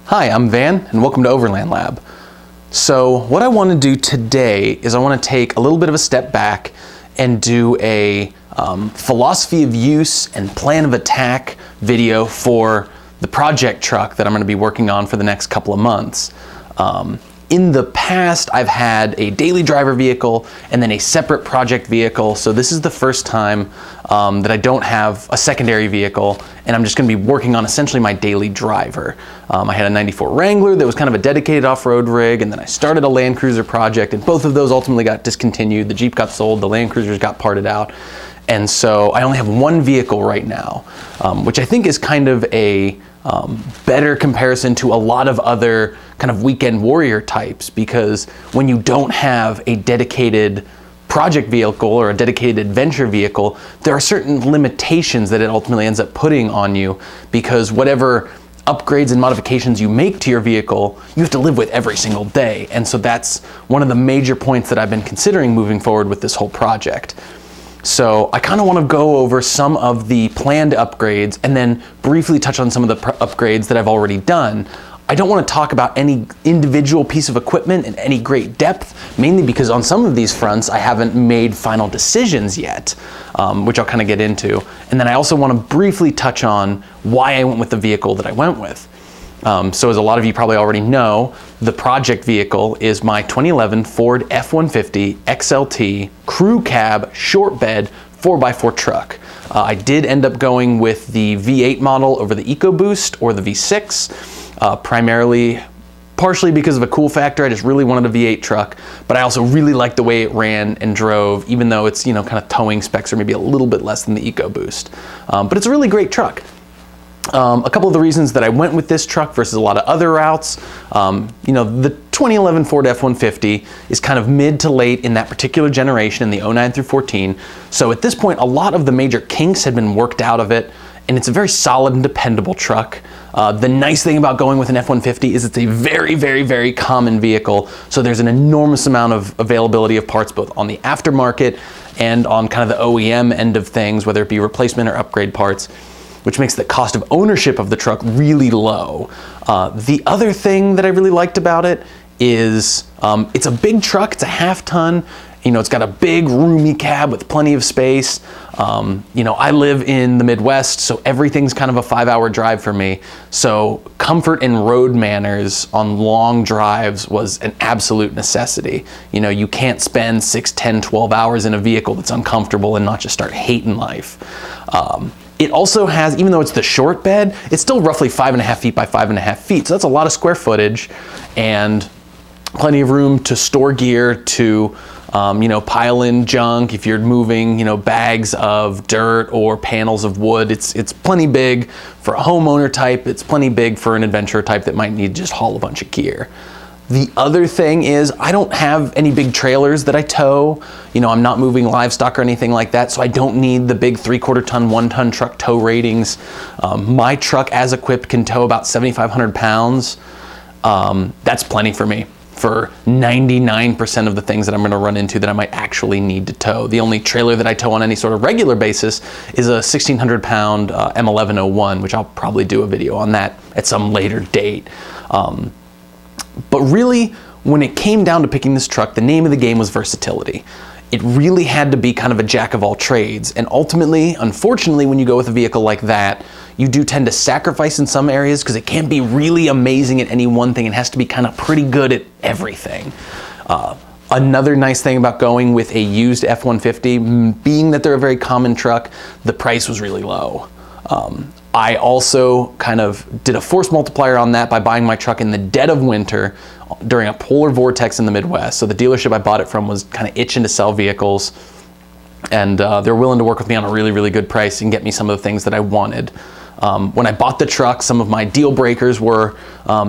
Hi, I'm Van, and welcome to Overland Lab. So what I want to do today is I want to take a little bit of a step back and do a philosophy of use and plan of attack video for the project truck that I'm going to be working on for the next couple of months. In the past, I've had a daily driver vehicle and then a separate project vehicle. So this is the first time that I don't have a secondary vehicle, and I'm just going to be working on essentially my daily driver. I had a 94 Wrangler that was kind of a dedicated off-road rig, and then I started a Land Cruiser project, and both of those ultimately got discontinued. The Jeep got sold, the Land Cruisers got parted out. And so I only have one vehicle right now, which I think is kind of a better comparison to a lot of other kind of weekend warrior types, because when you don't have a dedicated project vehicle or a dedicated adventure vehicle, there are certain limitations that it ultimately ends up putting on you, because whatever upgrades and modifications you make to your vehicle, you have to live with every single day. And so that's one of the major points that I've been considering moving forward with this whole project. So I kind of want to go over some of the planned upgrades and then briefly touch on some of the upgrades that I've already done. I don't want to talk about any individual piece of equipment in any great depth, mainly because on some of these fronts I haven't made final decisions yet, which I'll kind of get into. And then I also want to briefly touch on why I went with the vehicle that I went with. So as a lot of you probably already know, the project vehicle is my 2011 Ford F-150 XLT crew cab short bed 4x4 truck. I did end up going with the V8 model over the EcoBoost or the V6, partially because of a cool factor. I just really wanted a V8 truck, but I also really liked the way it ran and drove, even though its kind of towing specs are maybe a little bit less than the EcoBoost. But it's a really great truck. A couple of the reasons that I went with this truck versus a lot of other routes, the 2011 Ford F-150 is kind of mid to late in that particular generation in the 09 through 14. So at this point, a lot of the major kinks had been worked out of it, and it's a very solid and dependable truck. The nice thing about going with an F-150 is it's a very, very, very common vehicle. So there's an enormous amount of availability of parts, both on the aftermarket and on kind of the OEM end of things, whether it be replacement or upgrade parts, which makes the cost of ownership of the truck really low. The other thing that I really liked about it is it's a big truck, it's a half-ton. It's got a big roomy cab with plenty of space. I live in the Midwest, so everything's kind of a 5-hour drive for me. So comfort and road manners on long drives was an absolute necessity. You can't spend 6, 10, 12 hours in a vehicle that's uncomfortable and not just start hating life. It also has, even though it's the short bed, it's still roughly 5.5 feet by 5.5 feet. So that's a lot of square footage and plenty of room to store gear, to pile in junk if you're moving, bags of dirt or panels of wood. It's plenty big for a homeowner type. It's plenty big for an adventurer type that might need to just haul a bunch of gear. The other thing is I don't have any big trailers that I tow. I'm not moving livestock or anything like that, so I don't need the big 3/4 ton, 1 ton truck tow ratings. My truck as equipped can tow about 7,500 pounds. That's plenty for me for 99% of the things that I'm gonna run into that I might actually need to tow. The only trailer that I tow on any sort of regular basis is a 1,600 pound M1101, which I'll probably do a video on that at some later date. But really, when it came down to picking this truck, the name of the game was versatility. It really had to be kind of a jack of all trades. And ultimately, unfortunately, when you go with a vehicle like that, you do tend to sacrifice in some areas because it can't be really amazing at any one thing. It has to be kind of pretty good at everything. Another nice thing about going with a used F-150, being that they're a very common truck, the price was really low. I also kind of did a force multiplier on that by buying my truck in the dead of winter during a polar vortex in the Midwest. So the dealership I bought it from was kind of itching to sell vehicles, and they're willing to work with me on a really, really good price and get me some of the things that I wanted. When I bought the truck, some of my deal breakers were,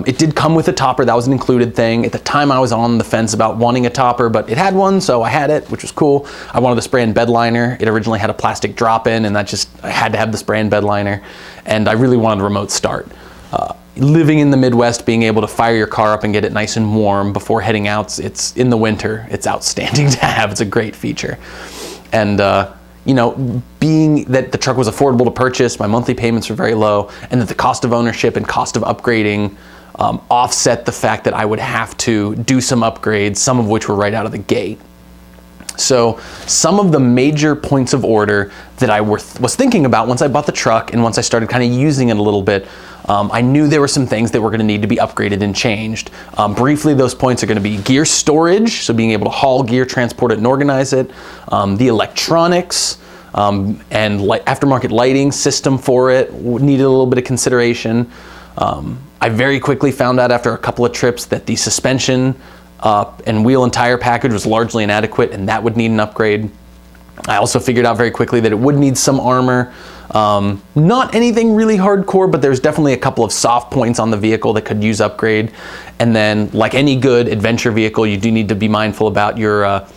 it did come with a topper. That was an included thing. At the time I was on the fence about wanting a topper, but it had one, so I had it, which was cool. I wanted the spray and bed liner. It originally had a plastic drop-in, and I had to have the spray and bed liner, and I really wanted a remote start. Living in the Midwest, being able to fire your car up and get it nice and warm before heading out, it's in the winter, it's outstanding to have. It's a great feature. And being that the truck was affordable to purchase, my monthly payments were very low, and that the cost of ownership and cost of upgrading offset the fact that I would have to do some upgrades, some of which were right out of the gate. So some of the major points of order that I was thinking about once I bought the truck and once I started kind of using it a little bit, I knew there were some things that were going to need to be upgraded and changed. Briefly, those points are going to be gear storage, so being able to haul gear, transport it, and organize it, the electronics, and aftermarket lighting system for it needed a little bit of consideration. I very quickly found out after a couple of trips that the suspension and wheel and tire package was largely inadequate, and that would need an upgrade. I also figured out very quickly that it would need some armor. Not anything really hardcore, but there's definitely a couple of soft points on the vehicle that could use upgrade. And then, like any good adventure vehicle, you do need to be mindful about your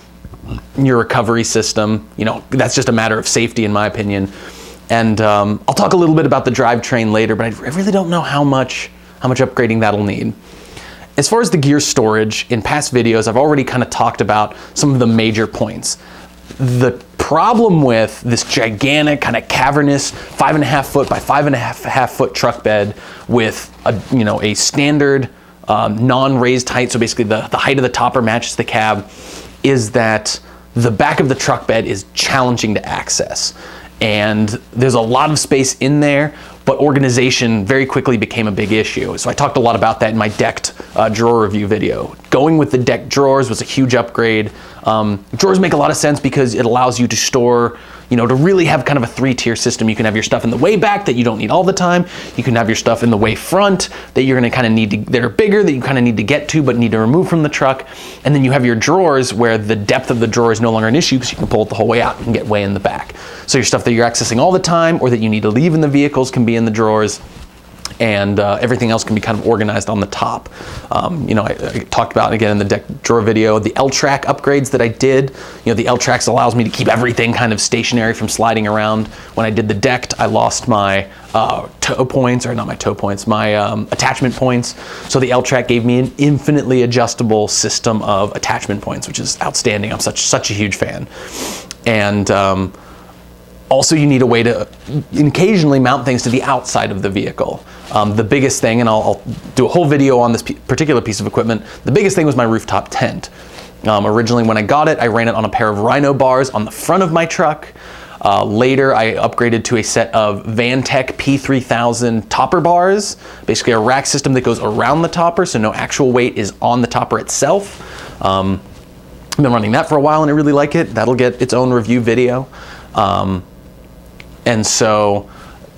recovery system. You know, that's just a matter of safety in my opinion. And I'll talk a little bit about the drivetrain later, but I really don't know how much upgrading that'll need. As far as the gear storage, in past videos, I've already kind of talked about some of the major points. The problem with this gigantic kind of cavernous 5.5 foot by 5.5 foot truck bed with a standard non-raised height, so basically the height of the topper matches the cab, is that the back of the truck bed is challenging to access. And there's a lot of space in there, but organization very quickly became a big issue. So I talked a lot about that in my decked drawer review video. Going with the decked drawers was a huge upgrade. Drawers make a lot of sense because it allows you to store, to really have kind of a 3-tier system. You can have your stuff in the way back that you don't need all the time. You can have your stuff in the way front that you're gonna kind of need to, that are bigger, that you kind of need to get to but need to remove from the truck. And then you have your drawers where the depth of the drawer is no longer an issue because you can pull it the whole way out and get way in the back. So your stuff that you're accessing all the time or that you need to leave in the vehicles can be in the drawers, and everything else can be kind of organized on the top. I talked about, again, in the deck drawer video, the L-track upgrades that I did. The L-tracks allows me to keep everything kind of stationary from sliding around. When I did the decked, I lost my toe points, or not my toe points, my attachment points. So the L-track gave me an infinitely adjustable system of attachment points, which is outstanding. I'm such a huge fan. And also, you need a way to occasionally mount things to the outside of the vehicle. The biggest thing, and I'll do a whole video on this particular piece of equipment, the biggest thing was my rooftop tent. Originally when I got it, I ran it on a pair of Rhino bars on the front of my truck. Later, I upgraded to a set of Vantech P3000 topper bars, basically a rack system that goes around the topper, so no actual weight is on the topper itself. I've been running that for a while and I really like it. That'll get its own review video. And so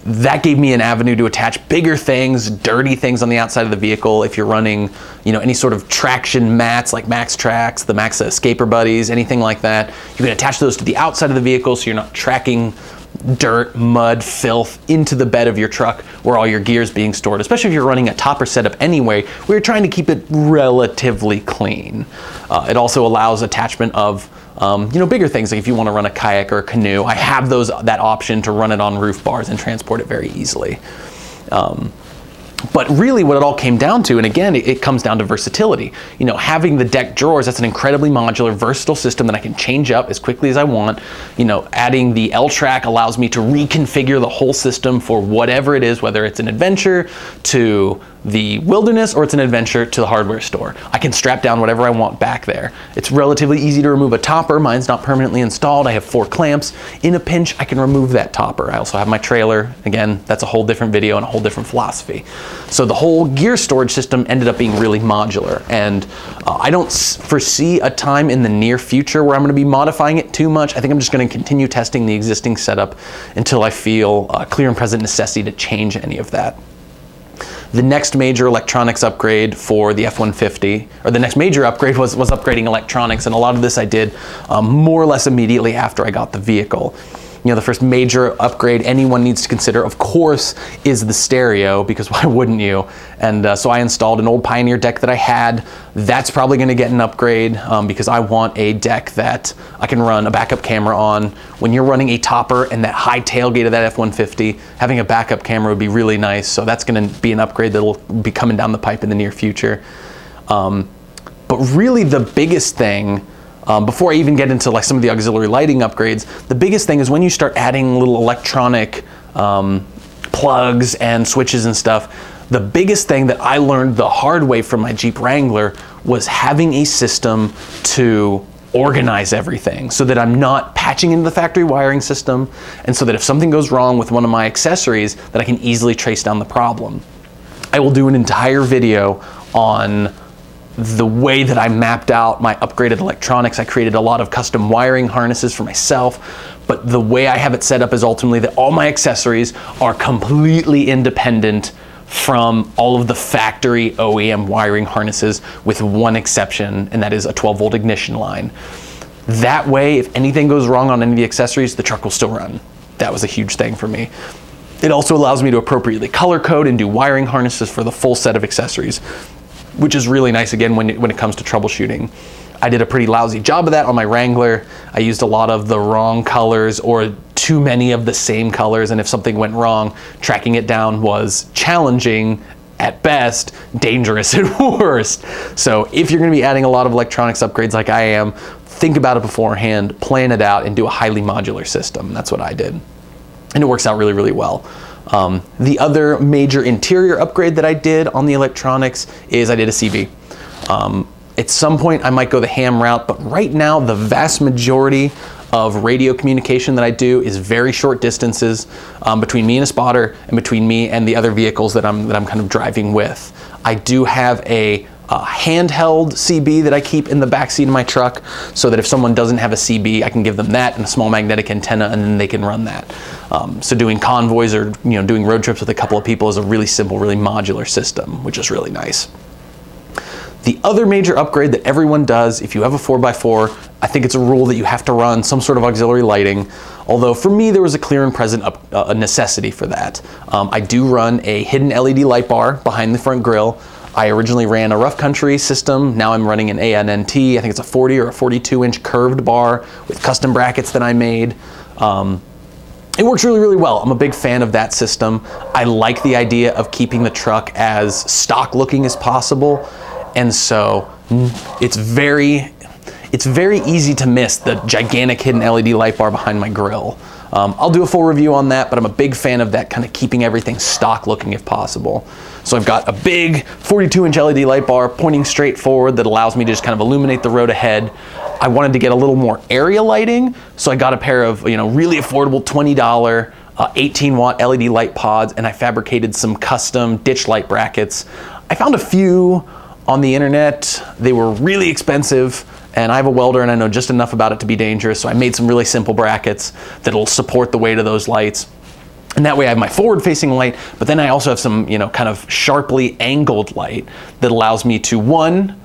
that gave me an avenue to attach bigger things, dirty things on the outside of the vehicle. If you're running, any sort of traction mats like Max Tracks, the Max Escaper Buddies, anything like that, you can attach those to the outside of the vehicle so you're not tracking dirt, mud, filth into the bed of your truck where all your gear is being stored, especially if you're running a topper setup anyway, where you're trying to keep it relatively clean. It also allows attachment of bigger things, like if you want to run a kayak or a canoe, I have that option to run it on roof bars and transport it very easily. But really what it all came down to, and again, it comes down to versatility. Having the deck drawers, that's an incredibly modular, versatile system that I can change up as quickly as I want. Adding the L-track allows me to reconfigure the whole system for whatever it is, whether it's an adventure to the wilderness or it's an adventure to the hardware store. I can strap down whatever I want back there. It's relatively easy to remove a topper. Mine's not permanently installed. I have 4 clamps. In a pinch, I can remove that topper. I also have my trailer. Again, that's a whole different video and a whole different philosophy. So the whole gear storage system ended up being really modular, and I don't foresee a time in the near future where I'm going to be modifying it too much. I think I'm just going to continue testing the existing setup until I feel clear and present necessity to change any of that. The next major electronics upgrade for the F-150, or the next major upgrade was upgrading electronics, and a lot of this I did more or less immediately after I got the vehicle. The first major upgrade anyone needs to consider, of course, is the stereo, because why wouldn't you? And so I installed an old Pioneer deck that I had. That's probably going to get an upgrade because I want a deck that I can run a backup camera on. When you're running a topper and that high tailgate of that F-150, having a backup camera would be really nice. So that's going to be an upgrade that will be coming down the pipe in the near future. But really the biggest thing, before I even get into like some of the auxiliary lighting upgrades, the biggest thing is when you start adding little electronic plugs and switches and stuff, The biggest thing that I learned the hard way from my Jeep Wrangler was having a system to organize everything so that I'm not patching into the factory wiring system, and so that if something goes wrong with one of my accessories, that I can easily trace down the problem. I will do an entire video on the way that I mapped out my upgraded electronics. I created a lot of custom wiring harnesses for myself, but the way I have it set up is ultimately that all my accessories are completely independent from all of the factory OEM wiring harnesses, with one exception, and that is a 12-volt ignition line. That way, if anything goes wrong on any of the accessories, the truck will still run. That was a huge thing for me. It also allows me to appropriately color code and do wiring harnesses for the full set of accessories, which is really nice, again, when it comes to troubleshooting. I did a pretty lousy job of that on my Wrangler. I used a lot of the wrong colors or too many of the same colors, and if something went wrong, tracking it down was challenging at best, dangerous at worst. So if you're gonna be adding a lot of electronics upgrades like I am, think about it beforehand, plan it out, and do a highly modular system. That's what I did. And it works out really, really well. The other major interior upgrade that I did on the electronics is I did a CV. At some point I might go the ham route, but right now the vast majority of radio communication that I do is very short distances between me and a spotter, and between me and the other vehicles that I'm kind of driving with. I do have a handheld CB that I keep in the back seat of my truck, so that if someone doesn't have a CB, I can give them that and a small magnetic antenna, and then they can run that. So doing convoys or doing road trips with a couple of people is a really simple, really modular system, which is really nice. The other major upgrade that everyone does, if you have a 4x4, I think it's a rule that you have to run some sort of auxiliary lighting. Although for me, there was a clear and present necessity for that. I do run a hidden LED light bar behind the front grille. I originally ran a rough country system. Now I'm running an ANNT. I think it's a 40 or a 42-inch curved bar with custom brackets that I made. It works really, really well. I'm a big fan of that system. I like the idea of keeping the truck as stock looking as possible. And so it's very easy to miss the gigantic hidden LED light bar behind my grille. I'll do a full review on that, but I'm a big fan of that, kind of keeping everything stock looking if possible. So I've got a big 42-inch LED light bar pointing straight forward that allows me to just kind of illuminate the road ahead. I wanted to get a little more area lighting, so I got a pair of really affordable $20 18-watt LED light pods, and I fabricated some custom ditch light brackets. I found a few on the internet. They were really expensive, and I have a welder and I know just enough about it to be dangerous, so I made some really simple brackets that'll support the weight of those lights. And that way I have my forward-facing light, but then I also have some, kind of sharply angled light that allows me to, one,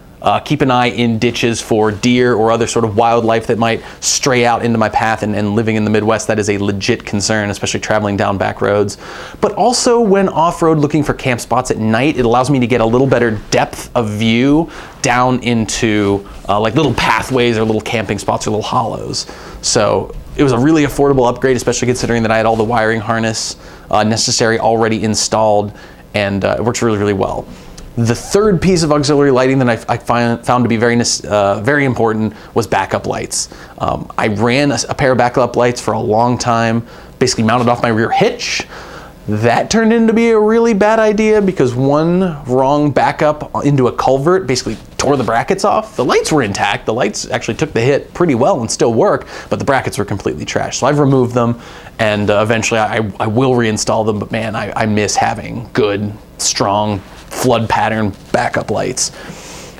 keep an eye in ditches for deer or other sort of wildlife that might stray out into my path, and living in the Midwest, that is a legit concern, especially traveling down back roads. But also when off-road looking for camp spots at night, it allows me to get a little better depth of view down into like little pathways or little camping spots or little hollows. So it was a really affordable upgrade, especially considering that I had all the wiring harness necessary already installed, and it works really, really well. The third piece of auxiliary lighting that I found to be very important was backup lights. I ran a pair of backup lights for a long time, basically mounted off my rear hitch. That turned into be a really bad idea because one wrong backup into a culvert basically tore the brackets off. The lights were intact. The lights actually took the hit pretty well and still work, but the brackets were completely trashed. So I've removed them, and eventually I will reinstall them, but man, I miss having good, strong, flood pattern backup lights.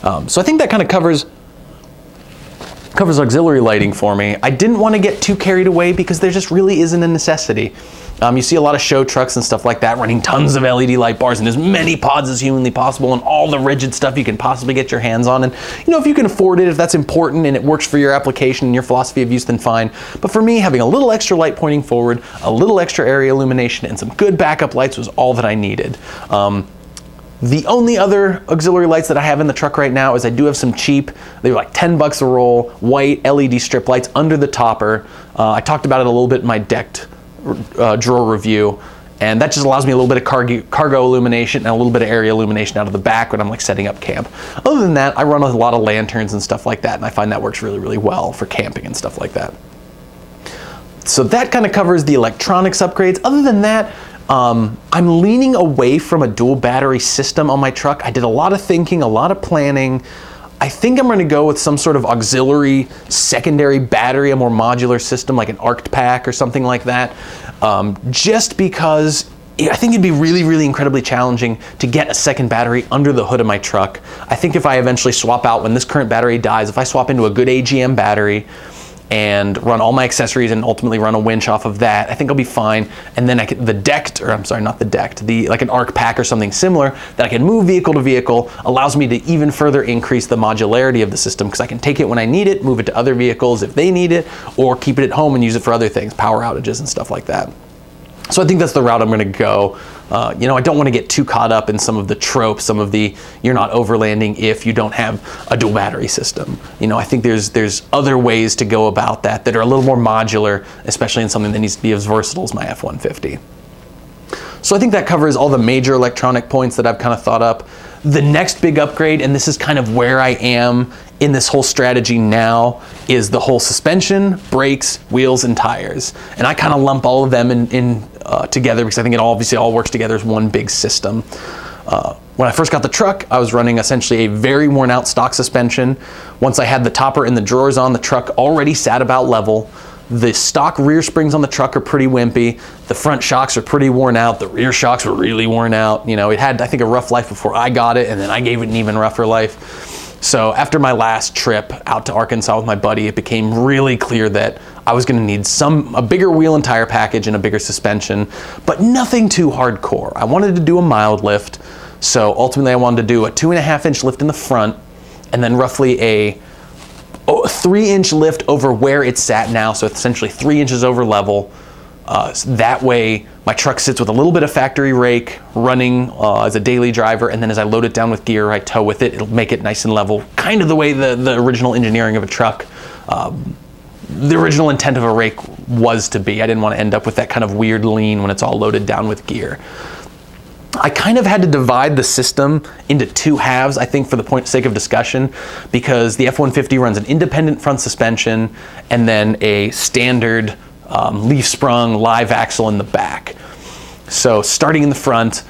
So I think that kind of covers auxiliary lighting for me. I didn't want to get too carried away because there just really isn't a necessity. You see a lot of show trucks and stuff like that running tons of LED light bars and as many pods as humanly possible and all the rigid stuff you can possibly get your hands on. And if you can afford it, if that's important and it works for your application and your philosophy of use, then fine. But for me, having a little extra light pointing forward, a little extra area illumination, and some good backup lights was all that I needed. The only other auxiliary lights that I have in the truck right now is I do have some cheap, they were like 10 bucks a roll, white LED strip lights under the topper. I talked about it a little bit in my decked drawer review, and that just allows me a little bit of cargo illumination and a little bit of area illumination out of the back when I'm like setting up camp. Other than that, I run a lot of lanterns and stuff like that, and I find that works really, really well for camping and stuff like that. So that kind of covers the electronics upgrades. Other than that, I'm leaning away from a dual battery system on my truck. I did a lot of thinking, a lot of planning. I think I'm gonna go with some sort of auxiliary secondary battery, a more modular system like an arced pack or something like that, just because I think it'd be really, really incredibly challenging to get a second battery under the hood of my truck. I think if I eventually swap out, when this current battery dies, if I swap into a good AGM battery and run all my accessories and ultimately run a winch off of that, I think I'll be fine. And then the decked, or I'm sorry, not the decked, like an arc pack or something similar that I can move vehicle to vehicle, allows me to even further increase the modularity of the system, because I can take it when I need it, move it to other vehicles if they need it, or keep it at home and use it for other things, power outages and stuff like that. So I think that's the route I'm gonna go. You know, I don't wanna get too caught up in some of the tropes, some of the, you're not overlanding if you don't have a dual battery system. You know, I think there's other ways to go about that are a little more modular, especially in something that needs to be as versatile as my F-150. So I think that covers all the major electronic points that I've kind of thought up. The next big upgrade, and this is kind of where I am in this whole strategy now, is the whole suspension, brakes, wheels, and tires. And I kind of lump all of them together because I think it obviously all works together as one big system. When I first got the truck, I was running essentially a very worn out stock suspension. Once I had the topper and the drawers on, the truck already sat about level. The stock rear springs on the truck are pretty wimpy. The front shocks are pretty worn out. The rear shocks were really worn out. You know, it had, I think, a rough life before I got it, and then I gave it an even rougher life. So after my last trip out to Arkansas with my buddy, it became really clear that I was gonna need a bigger wheel and tire package and a bigger suspension, but nothing too hardcore. I wanted to do a mild lift, so ultimately I wanted to do a 2.5-inch lift in the front, and then roughly a 3-inch lift over where it's sat now, so essentially 3 inches over level. So that way my truck sits with a little bit of factory rake running as a daily driver, and then as I load it down with gear, I tow with it, it'll make it nice and level, kind of the way the original engineering of a truck, the original intent of a rake was to be. I didn't want to end up with that kind of weird lean when it's all loaded down with gear. I kind of had to divide the system into two halves, I think, for the sake of discussion, because the F-150 runs an independent front suspension and then a standard leaf sprung live axle in the back. So starting in the front,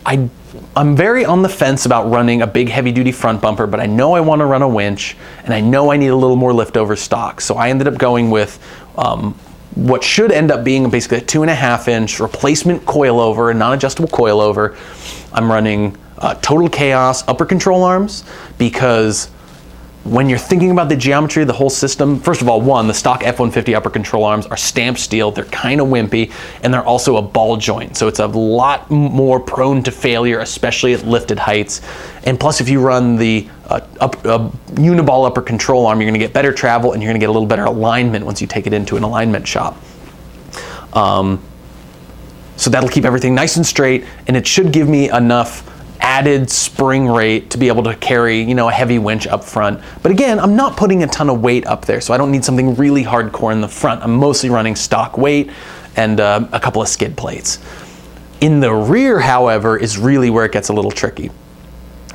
I'm very on the fence about running a big heavy duty front bumper, but I know I want to run a winch and I know I need a little more lift over stock. So I ended up going with what should end up being basically a 2.5-inch replacement coilover, a non-adjustable coilover. I'm running Total Chaos upper control arms, because when you're thinking about the geometry of the whole system, first of all, the stock F-150 upper control arms are stamped steel. They're kind of wimpy, and they're also a ball joint. So it's a lot more prone to failure, especially at lifted heights. And plus, if you run the uniball upper control arm, you're gonna get better travel and you're gonna get a little better alignment once you take it into an alignment shop. So that'll keep everything nice and straight, and it should give me enough added spring rate to be able to carry, you know, a heavy winch up front. But again, I'm not putting a ton of weight up there, so I don't need something really hardcore in the front. I'm mostly running stock weight and a couple of skid plates. In the rear, however, is really where it gets a little tricky.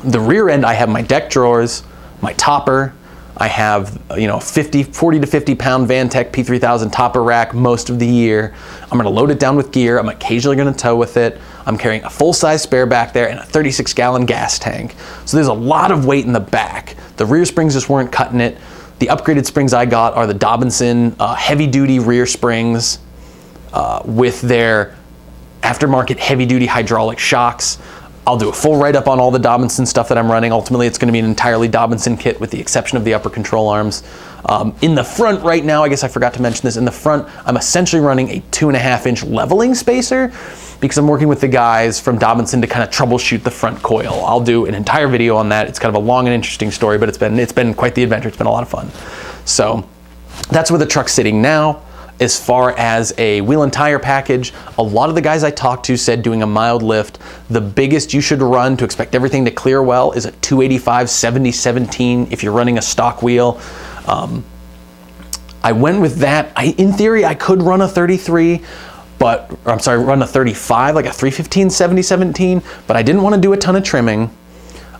The rear end, I have my deck drawers, my topper, I have, you know, 40 to 50 pound Vantech P3000 topper rack most of the year. I'm gonna load it down with gear. I'm occasionally gonna tow with it. I'm carrying a full-size spare back there and a 36-gallon gas tank. So there's a lot of weight in the back. The rear springs just weren't cutting it. The upgraded springs I got are the Dobinson heavy-duty rear springs with their aftermarket heavy-duty hydraulic shocks. I'll do a full write-up on all the Dobinson stuff that I'm running. Ultimately, it's going to be an entirely Dobinson kit with the exception of the upper control arms. In the front right now, I guess I forgot to mention this, in the front, I'm essentially running a 2.5-inch leveling spacer because I'm working with the guys from Dobinson to kind of troubleshoot the front coil. I'll do an entire video on that. It's kind of a long and interesting story, but it's been quite the adventure. It's been a lot of fun. So that's where the truck's sitting now. As far as a wheel and tire package, a lot of the guys I talked to said doing a mild lift, the biggest you should run to expect everything to clear well is a 285 70/17 if you're running a stock wheel. I went with that. In theory, I could run a 33, run a 35, like a 315 70/17, but I didn't want to do a ton of trimming.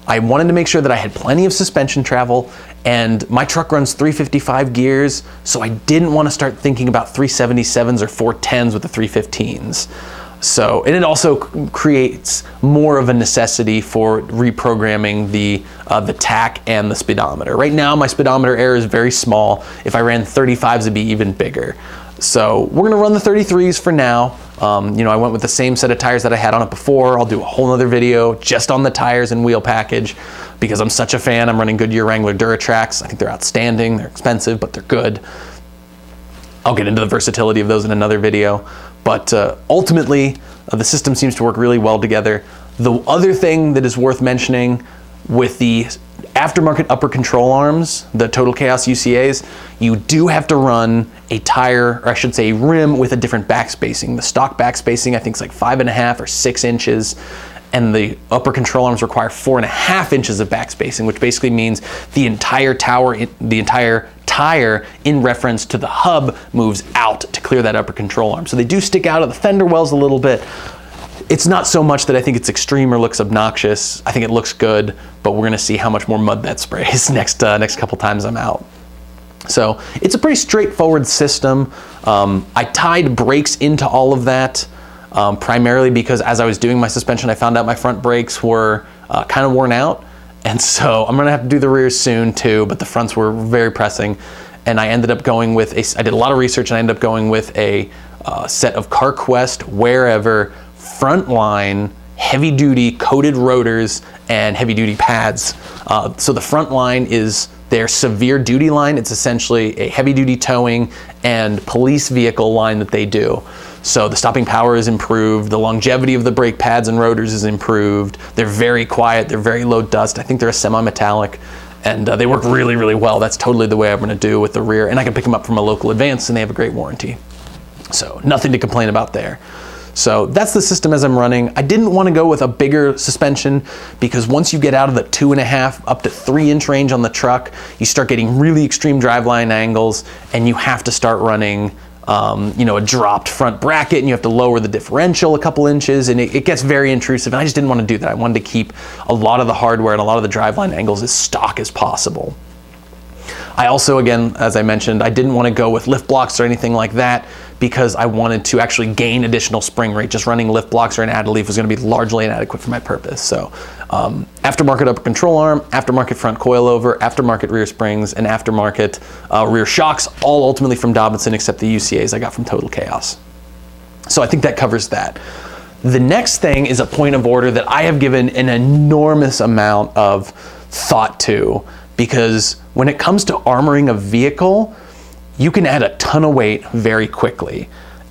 I wanted to make sure that I had plenty of suspension travel, and my truck runs 355 gears, so I didn't want to start thinking about 377s or 410s with the 315s. So, and it also creates more of a necessity for reprogramming the tach and the speedometer. Right now, my speedometer error is very small. If I ran 35s, it'd be even bigger. So we're gonna run the 33s for now. You know, I went with the same set of tires that I had on it before. I'll do a whole nother video just on the tires and wheel package because I'm such a fan. I'm running Goodyear Wrangler Duratracs. I think they're outstanding. They're expensive, but they're good. I'll get into the versatility of those in another video. But ultimately, the system seems to work really well together. The other thing that is worth mentioning with the aftermarket upper control arms, the Total Chaos UCAs, you do have to run a tire, or I should say a rim with a different back spacing. The stock back spacing I think is like 5.5 or 6 inches, and the upper control arms require 4.5 inches of back spacing, which basically means the entire tire in reference to the hub moves out to clear that upper control arm. So they do stick out of the fender wells a little bit. It's not so much that I think it's extreme or looks obnoxious. I think it looks good, but we're gonna see how much more mud that sprays next couple times I'm out. So it's a pretty straightforward system. I tied brakes into all of that primarily because as I was doing my suspension, I found out my front brakes were kind of worn out. And so I'm gonna have to do the rears soon too, but the fronts were very pressing. And I ended up going with I did a lot of research and I ended up going with a set of CarQuest Wherever Frontline heavy duty coated rotors and heavy duty pads. So the front line is their severe duty line. It's essentially a heavy duty towing and police vehicle line that they do. So the stopping power is improved, the longevity of the brake pads and rotors is improved. They're very quiet, they're very low dust. I think they're a semi-metallic, and they work really, really well. That's totally the way I'm gonna do with the rear, and I can pick them up from a local Advance and they have a great warranty. So nothing to complain about there. So that's the system as I'm running. I didn't want to go with a bigger suspension because once you get out of the 2.5 up to 3 inch range on the truck, you start getting really extreme driveline angles and you have to start running you know, a dropped front bracket and you have to lower the differential a couple inches and it gets very intrusive, and I just didn't want to do that. I wanted to keep a lot of the hardware and a lot of the driveline angles as stock as possible. I also, again, as I mentioned, I didn't want to go with lift blocks or anything like that because I wanted to actually gain additional spring rate. Just running lift blocks or an add leaf was going to be largely inadequate for my purpose. So aftermarket upper control arm, aftermarket front coilover, aftermarket rear springs, and aftermarket rear shocks, all ultimately from Dobinson except the UCAs I got from Total Chaos. So I think that covers that. The next thing is a point of order that I have given an enormous amount of thought to, because when it comes to armoring a vehicle, you can add a ton of weight very quickly.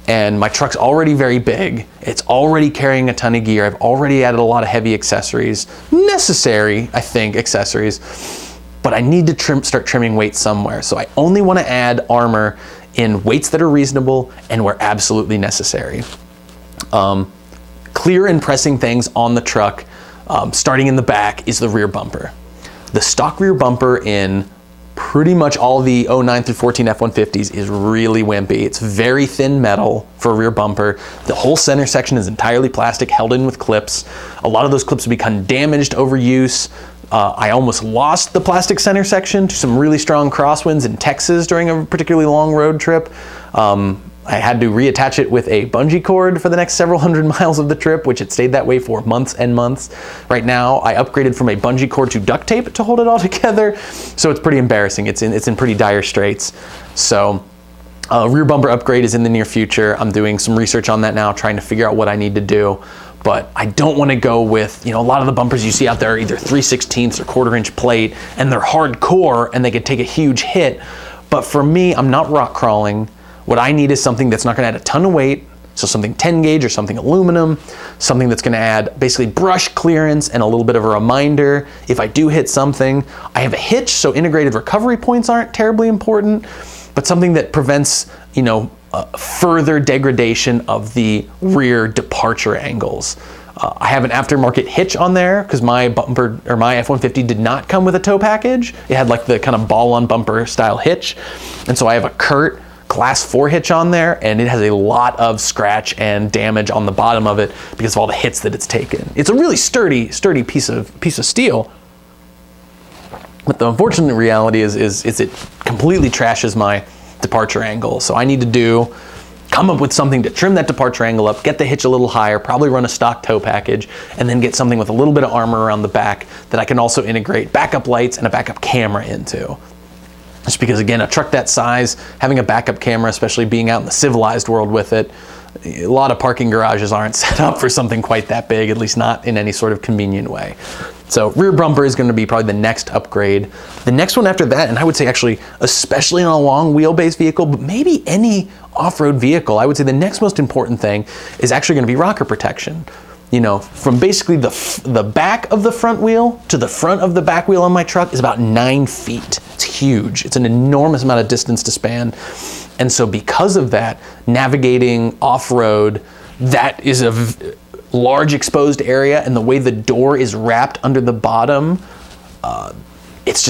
And my truck's already very big. It's already carrying a ton of gear. I've already added a lot of heavy accessories, necessary, I think, accessories, but I need to start trimming weight somewhere. So I only want to add armor in weights that are reasonable and where absolutely necessary. Clear and pressing things on the truck, starting in the back, is the rear bumper. The stock rear bumper in pretty much all the 09 through 14 F-150s is really wimpy. It's very thin metal for a rear bumper. The whole center section is entirely plastic, held in with clips. A lot of those clips have become damaged over use. I almost lost the plastic center section to some really strong crosswinds in Texas during a particularly long road trip. I had to reattach it with a bungee cord for the next several hundred miles of the trip, which it stayed that way for months and months. Right now, I upgraded from a bungee cord to duct tape to hold it all together, so it's pretty embarrassing. It's in pretty dire straits. So rear bumper upgrade is in the near future. I'm doing some research on that now, trying to figure out what I need to do. But I don't want to go with, you know, a lot of the bumpers you see out there are either 3/16 or 1/4 inch plate, and they're hardcore and they could take a huge hit. But for me, I'm not rock crawling. What I need is something that's not going to add a ton of weight, so something 10 gauge or something aluminum, something that's going to add basically brush clearance and a little bit of a reminder if I do hit something. I have a hitch, so integrated recovery points aren't terribly important, but something that prevents, you know, further degradation of the rear departure angles. I have an aftermarket hitch on there because my bumper, or my F-150, did not come with a tow package. It had like the kind of ball on bumper style hitch, and so I have a Curt Class 4 hitch on there, and it has a lot of scratch and damage on the bottom of it because of all the hits that it's taken. It's a really sturdy piece of steel, but the unfortunate reality is it completely trashes my departure angle. So I need to do come up with something to trim that departure angle up, get the hitch a little higher, probably run a stock tow package, and then get something with a little bit of armor around the back that I can also integrate backup lights and a backup camera into. Just because, again, a truck that size, having a backup camera, especially being out in the civilized world with it, a lot of parking garages aren't set up for something quite that big, at least not in any sort of convenient way. So rear bumper is going to be probably the next upgrade. The next one after that, and I would say actually, especially on a long wheelbase vehicle, but maybe any off-road vehicle, I would say the next most important thing is actually going to be rocker protection. You know, from basically the back of the front wheel to the front of the back wheel on my truck is about 9 feet. It's huge. It's an enormous amount of distance to span. And so because of that, navigating off-road, that is a large exposed area, and the way the door is wrapped under the bottom, it's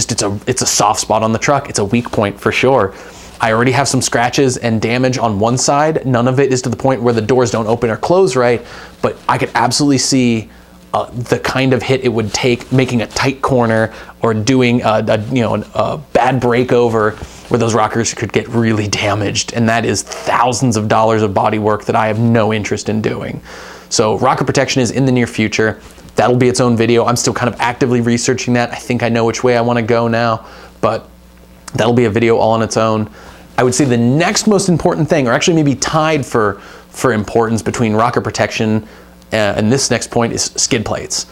a soft spot on the truck. It's a weak point for sure. I already have some scratches and damage on one side. None of it is to the point where the doors don't open or close right, but I could absolutely see the kind of hit it would take making a tight corner or doing a bad breakover where those rockers could get really damaged, and that is thousands of dollars of body work that I have no interest in doing. So rocker protection is in the near future. That'll be its own video. I'm still kind of actively researching that. I think I know which way I want to go now, but that'll be a video all on its own. I would say the next most important thing, or actually maybe tied for importance between rocker protection and this next point, is skid plates.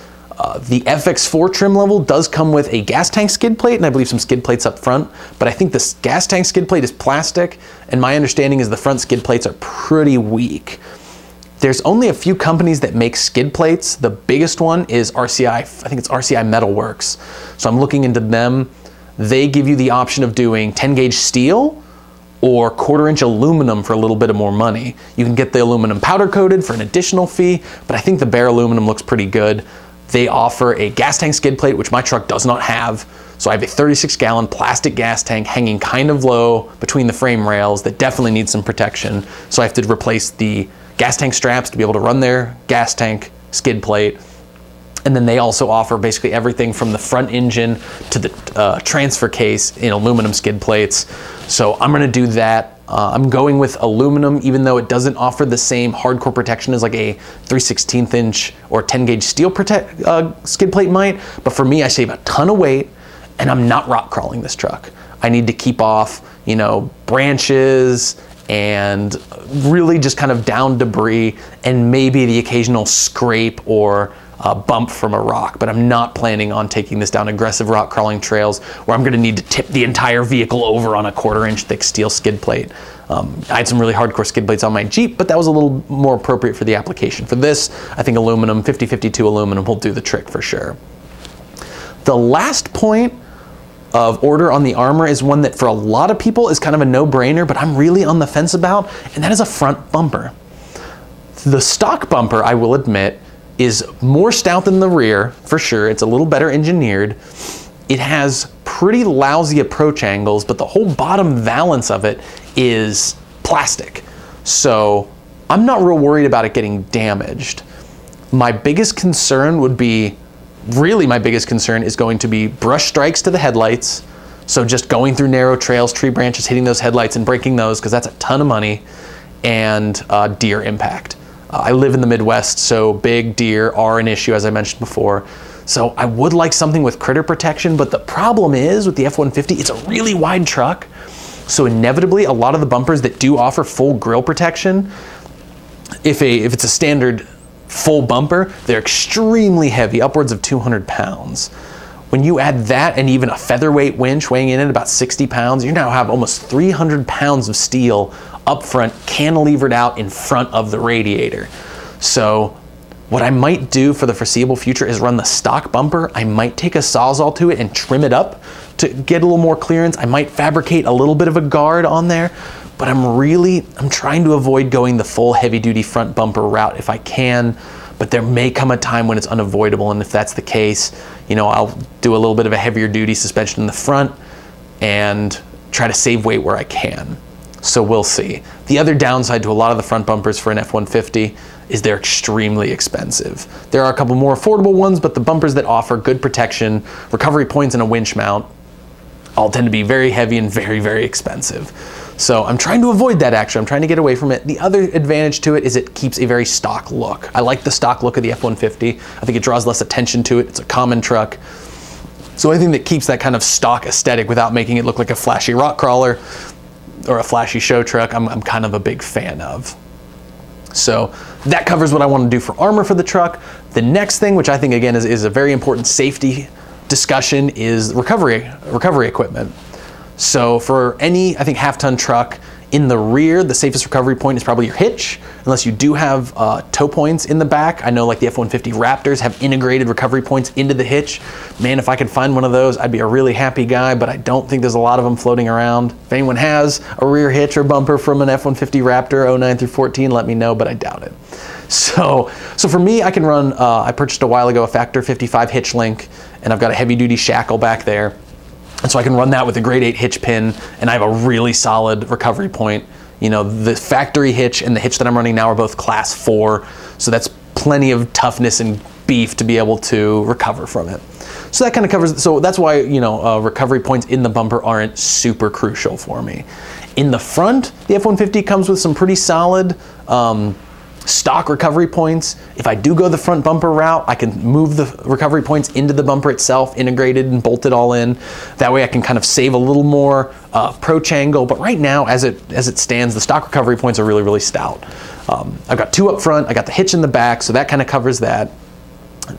The FX4 trim level does come with a gas tank skid plate, and I believe some skid plates up front, but I think this gas tank skid plate is plastic, and my understanding is the front skid plates are pretty weak. There's only a few companies that make skid plates. The biggest one is RCI, I think it's RCI Metalworks. So I'm looking into them. They give you the option of doing 10 gauge steel or 1/4 inch aluminum for a little bit of more money. You can get the aluminum powder coated for an additional fee, but I think the bare aluminum looks pretty good. They offer a gas tank skid plate, which my truck does not have. So I have a 36-gallon plastic gas tank hanging kind of low between the frame rails that definitely needs some protection. So I have to replace the gas tank straps to be able to run their gas tank skid plate. And then they also offer basically everything from the front engine to the transfer case in aluminum skid plates. So I'm gonna do that. I'm going with aluminum, even though it doesn't offer the same hardcore protection as like a 3/16 inch or 10 gauge steel skid plate might. But for me, I save a ton of weight, and I'm not rock crawling this truck. I need to keep off, branches and really just kind of down debris and maybe the occasional scrape or bump from a rock, but I'm not planning on taking this down aggressive rock crawling trails where I'm gonna need to tip the entire vehicle over on a 1/4 inch thick steel skid plate. I had some really hardcore skid plates on my Jeep, but that was a little more appropriate for the application. For this, I think aluminum, 50/52 aluminum will do the trick for sure. The last point of order on the armor is one that for a lot of people is kind of a no-brainer, but I'm really on the fence about, and that is a front bumper. The stock bumper, I will admit, is more stout than the rear, for sure. It's a little better engineered. It has pretty lousy approach angles, but the whole bottom valance of it is plastic. So I'm not real worried about it getting damaged. My biggest concern would be, my biggest concern is going to be brush strikes to the headlights. So just going through narrow trails, tree branches, hitting those headlights and breaking those, because that's a ton of money, and deer impact. I live in the Midwest, so big deer are an issue, as I mentioned before. So I would like something with critter protection, but the problem is with the F-150, it's a really wide truck. So inevitably, a lot of the bumpers that do offer full grille protection, if it's a standard full bumper, they're extremely heavy, upwards of 200 pounds. When you add that and even a featherweight winch weighing in at about 60 pounds, you now have almost 300 pounds of steel up front, cantilevered out in front of the radiator. So what I might do for the foreseeable future is run the stock bumper. I might take a Sawzall to it and trim it up to get a little more clearance. I might fabricate a little bit of a guard on there, but I'm trying to avoid going the full heavy duty front bumper route if I can, but there may come a time when it's unavoidable. And if that's the case, I'll do a little bit of a heavier duty suspension in the front and try to save weight where I can. So we'll see. The other downside to a lot of the front bumpers for an F-150 is they're extremely expensive. There are a couple more affordable ones, but the bumpers that offer good protection, recovery points, and a winch mount all tend to be very heavy and very, very expensive. So I'm trying to avoid that actually. I'm trying to get away from it. The other advantage to it is it keeps a very stock look. I like the stock look of the F-150. I think it draws less attention to it. It's a common truck. So anything that keeps that kind of stock aesthetic without making it look like a flashy rock crawler or a flashy show truck, I'm kind of a big fan of. So that covers what I want to do for armor for the truck. The next thing, which I think again is a very important safety discussion, is recovery equipment. So for any, I think, half-ton truck, in the rear, the safest recovery point is probably your hitch, unless you do have tow points in the back. I know like the F-150 Raptors have integrated recovery points into the hitch. Man, if I could find one of those, I'd be a really happy guy, but I don't think there's a lot of them floating around. If anyone has a rear hitch or bumper from an F-150 Raptor 09 through 14, let me know, but I doubt it. So for me, I can run, I purchased a while ago a Factor 55 hitch link, and I've got a heavy-duty shackle back there. And so I can run that with a grade 8 hitch pin, and I have a really solid recovery point. You know, the factory hitch and the hitch that I'm running now are both class 4, so that's plenty of toughness and beef to be able to recover from it. So that kind of covers, so that's why, you know, recovery points in the bumper aren't super crucial for me. In the front, the F-150 comes with some pretty solid stock recovery points. If I do go the front bumper route, I can move the recovery points into the bumper itself, integrated and bolted all in. That way I can kind of save a little more approach angle. But right now, as it stands, the stock recovery points are really, really stout. I've got 2 up front, I got the hitch in the back, so that kind of covers that.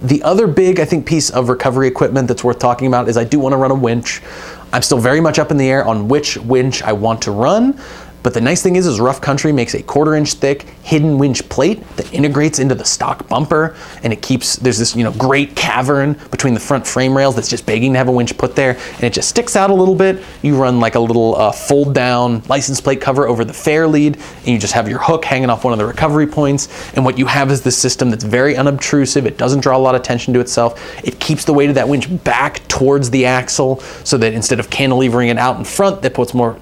The other big, I think, piece of recovery equipment that's worth talking about is I do want to run a winch. I'm still very much up in the air on which winch I want to run. But the nice thing is Rough Country makes a 1/4 inch thick hidden winch plate that integrates into the stock bumper, and it keeps, there's this, you know, great cavern between the front frame rails that's just begging to have a winch put there, and it just sticks out a little bit. You run like a little fold down license plate cover over the fare lead, and you just have your hook hanging off one of the recovery points, and what you have is this system that's very unobtrusive. It doesn't draw a lot of attention to itself. It keeps the weight of that winch back towards the axle, so that instead of cantilevering it out in front, that puts more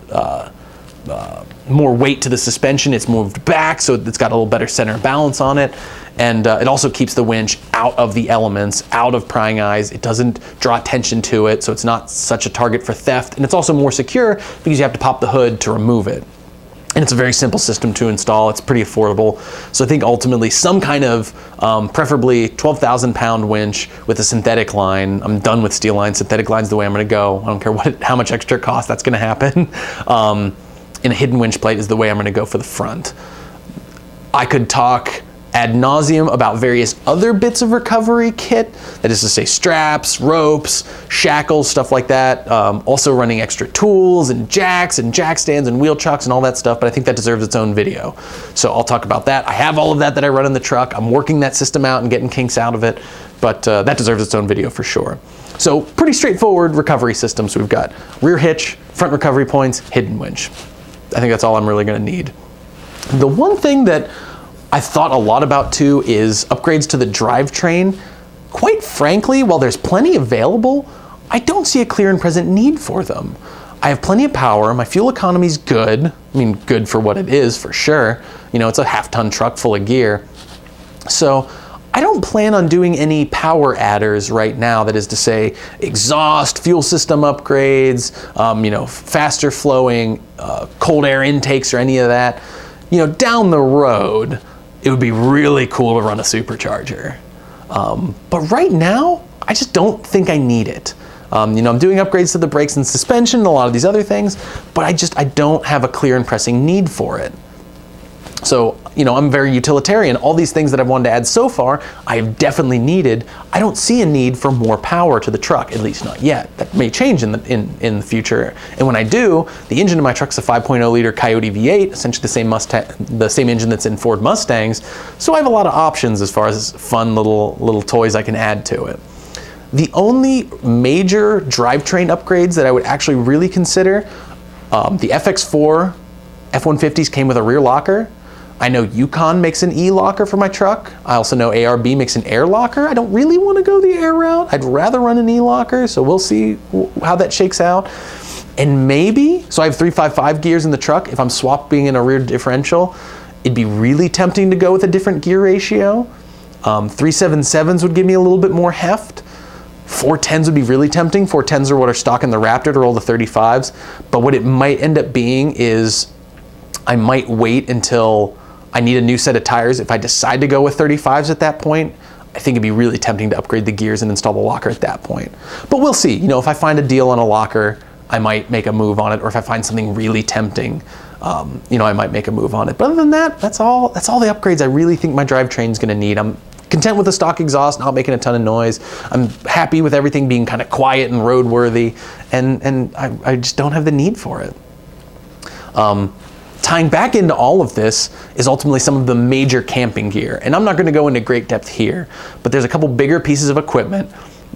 weight to the suspension. It's moved back, so it's got a little better center balance on it. And it also keeps the winch out of the elements, out of prying eyes. It doesn't draw attention to it, so it's not such a target for theft. And it's also more secure because you have to pop the hood to remove it. And it's a very simple system to install. It's pretty affordable. So I think ultimately some kind of, preferably 12,000 pound winch with a synthetic line. I'm done with steel line. Synthetic line's the way I'm gonna go. I don't care how much extra cost that's gonna happen. And a hidden winch plate is the way I'm gonna go for the front. I could talk ad nauseum about various other bits of recovery kit, that is to say straps, ropes, shackles, stuff like that. Also running extra tools and jack stands and wheel chucks and all that stuff, but I think that deserves its own video. So I'll talk about that. I have all of that I run in the truck. I'm working that system out and getting kinks out of it, but that deserves its own video for sure. So pretty straightforward recovery systems. We've got rear hitch, front recovery points, hidden winch. I think that's all I'm really gonna need. The one thing that I thought a lot about too is upgrades to the drivetrain. Quite frankly, while there's plenty available, I don't see a clear and present need for them. I have plenty of power, my fuel economy's good. I mean, good for what it is, for sure. You know, it's a half-ton truck full of gear. So I don't plan on doing any power adders right now, that is to say exhaust, fuel system upgrades, you know, faster flowing cold air intakes or any of that. You know, down the road, it would be really cool to run a supercharger. But right now, I just don't think I need it. You know, I'm doing upgrades to the brakes and suspension and a lot of these other things, but I don't have a clear and pressing need for it. So, you know, I'm very utilitarian. All these things that I've wanted to add so far, I have definitely needed. I don't see a need for more power to the truck, at least not yet. That may change in the future. And when I do, the engine in my truck's a 5.0 liter Coyote V8, essentially the same engine that's in Ford Mustangs. So I have a lot of options as far as fun little toys I can add to it. The only major drivetrain upgrades that I would actually really consider, the FX4 F-150s came with a rear locker. I know Yukon makes an E-locker for my truck. I also know ARB makes an air locker. I don't really want to go the air route. I'd rather run an E-locker, so we'll see how that shakes out. And maybe, so I have 355 gears in the truck. If I'm swapping in a rear differential, it'd be really tempting to go with a different gear ratio. 377s would give me a little bit more heft. 410s would be really tempting. 410s are what are stock in the Raptor to roll the 35s. But what it might end up being is I might wait until I need a new set of tires. If I decide to go with 35s at that point, I think it'd be really tempting to upgrade the gears and install the locker at that point. But we'll see. You know, if I find a deal on a locker, I might make a move on it. Or if I find something really tempting, you know, I might make a move on it. But other than that, that's all the upgrades I really think my drivetrain's gonna need. I'm content with the stock exhaust, not making a ton of noise. I'm happy with everything being kind of quiet and roadworthy, and I just don't have the need for it. Tying back into all of this is ultimately some of the major camping gear. And I'm not gonna go into great depth here, but there's a couple bigger pieces of equipment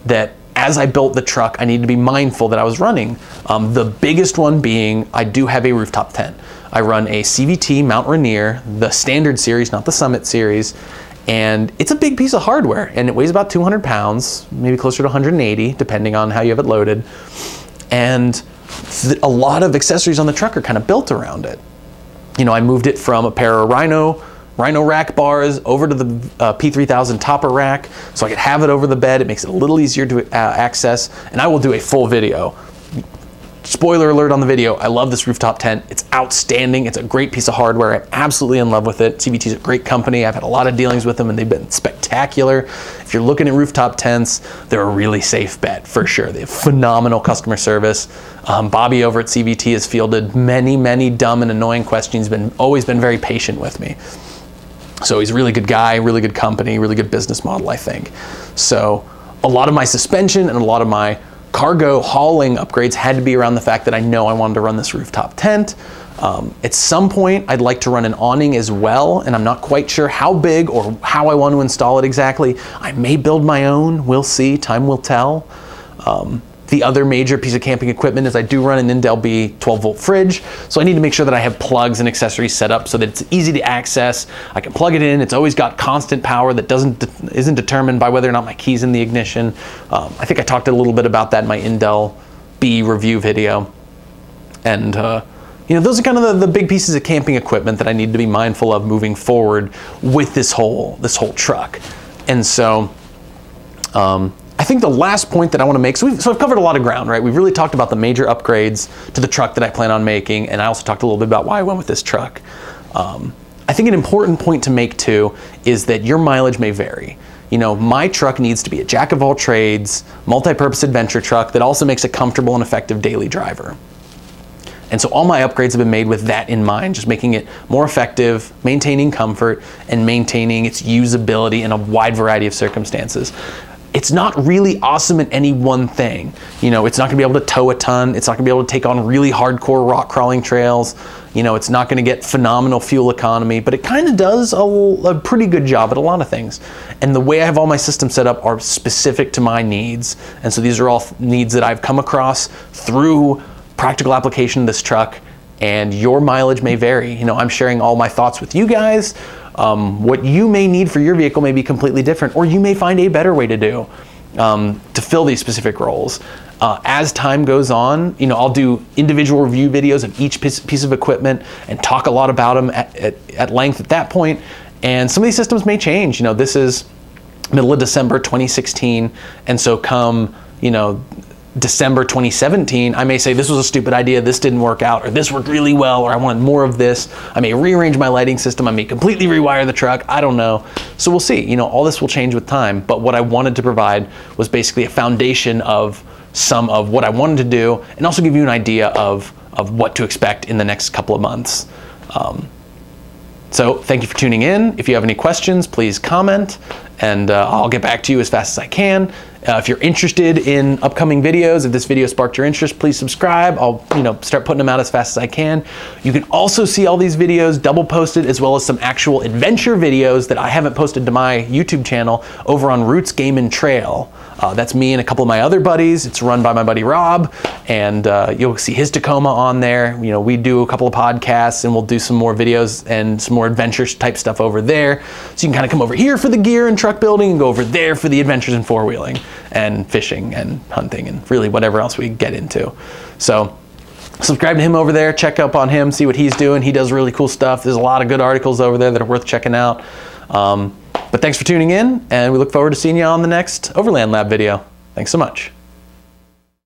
that as I built the truck, I needed to be mindful that I was running. The biggest one being, I do have a rooftop tent. I run a CVT Mount Rainier, the standard series, not the Summit series. And it's a big piece of hardware, and it weighs about 200 pounds, maybe closer to 180, depending on how you have it loaded. And a lot of accessories on the truck are kind of built around it. You know, I moved it from a pair of Rhino rack bars over to the P3000 topper rack, so I could have it over the bed. It makes it a little easier to access, and I will do a full video. Spoiler alert on the video, I love this rooftop tent. It's outstanding. It's a great piece of hardware. I'm absolutely in love with it. CVT is a great company. I've had a lot of dealings with them, and they've been spectacular. If you're looking at rooftop tents, they're a really safe bet for sure. They have phenomenal customer service. Bobby over at CVT has fielded many, many dumb and annoying questions. He's always been very patient with me. So he's a really good guy, really good company, really good business model, I think. So a lot of my suspension and a lot of my cargo hauling upgrades had to be around the fact that I know I wanted to run this rooftop tent. At some point, I'd like to run an awning as well, and I'm not quite sure how big or how I want to install it exactly. I may build my own, we'll see, time will tell. The other major piece of camping equipment is I do run an Indelby 12-volt fridge, so I need to make sure that I have plugs and accessories set up so that it's easy to access. I can plug it in. It's always got constant power that isn't determined by whether or not my key's in the ignition. I think I talked a little bit about that in my Indelby review video. And you know, those are kind of the big pieces of camping equipment that I need to be mindful of moving forward with this whole truck. And so I think the last point that I want to make, so I've covered a lot of ground, right? We've really talked about the major upgrades to the truck that I plan on making, and I also talked a little bit about why I went with this truck. I think an important point to make too is that your mileage may vary. You know, my truck needs to be a jack of all trades, multi-purpose adventure truck that also makes a comfortable and effective daily driver. And so all my upgrades have been made with that in mind, just making it more effective, maintaining comfort, and maintaining its usability in a wide variety of circumstances. It's not really awesome at any one thing. You know, it's not gonna be able to tow a ton. It's not gonna be able to take on really hardcore rock crawling trails. You know, it's not gonna get phenomenal fuel economy, but it kind of does a pretty good job at a lot of things. And the way I have all my systems set up are specific to my needs. And so these are all needs that I've come across through practical application of this truck, and your mileage may vary. You know, I'm sharing all my thoughts with you guys. What you may need for your vehicle may be completely different, or you may find a better way to do to fill these specific roles. As time goes on, you know, I'll do individual review videos of each piece of equipment and talk a lot about them at length at that point. And some of these systems may change. You know, this is middle of December 2016, and so come, you know, December 2017, I may say this was a stupid idea, this didn't work out, or this worked really well, or I wanted more of this. I may rearrange my lighting system, I may completely rewire the truck, I don't know. So we'll see, you know, all this will change with time, but what I wanted to provide was basically a foundation of some of what I wanted to do, and also give you an idea of what to expect in the next couple of months. So thank you for tuning in. If you have any questions, please comment, and I'll get back to you as fast as I can. If you're interested in upcoming videos, if this video sparked your interest, please subscribe. I'll, you know, start putting them out as fast as I can. You can also see all these videos double posted, as well as some actual adventure videos that I haven't posted to my YouTube channel over on Roots Game and Trail. That's me and a couple of my other buddies. It's run by my buddy Rob, and you'll see his Tacoma on there. You know, we do a couple of podcasts, and we'll do some more videos and some more adventure type stuff over there. So you can kind of come over here for the gear and truck building, and go over there for the adventures and four-wheeling and fishing and hunting and really whatever else we get into. So subscribe to him over there, check up on him, see what he's doing. He does really cool stuff. There's a lot of good articles over there that are worth checking out. But thanks for tuning in, and we look forward to seeing you on the next Overland Lab video. Thanks. Thanks so much.